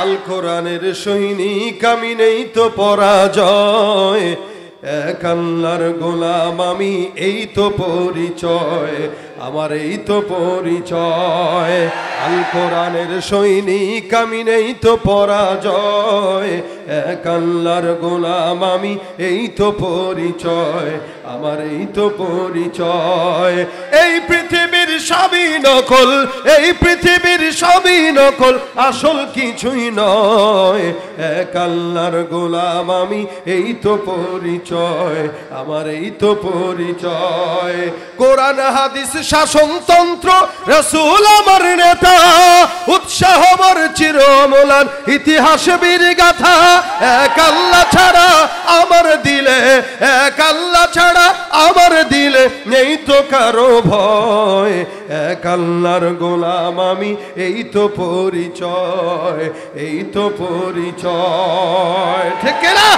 আল কোরআনের সৈনিক আমি, নেই তো পরাজয়, এক আল্লাহর গোলাম আমি, এই তো পরিচয় আমার, এই তো পরিচয়। আল কোরআনের সৈনিক আমি, নেই তো পরাজয়, এক আল্লাহর গোলাম আমি, এই তো পরিচয় আমার, এই তো পরিচয়। এই পৃথিবীর সবই নকল, এই পৃথিবীর সবই নকল, আসল কিছুই নয়, এক আল্লাহর গোলাম আমি, এই তো পরিচয় আমার, এই তো পরিচয়। কোরআন হাদিস শাসনতন্ত্র, রাসূল আমার নেতা, উৎসাহ আমার চিরমূলান, ইতিহাস বীর গাথা, এক আল্লাহ ছাড়া আমার দিলে, এক আল্লাহ ছাড়া আমার দিলে নেই তো কারো ভয়, এক আল্লাহর গোলাম আমি, এই তো পরিচয়, এই তো পরিচয়। ঠিক না?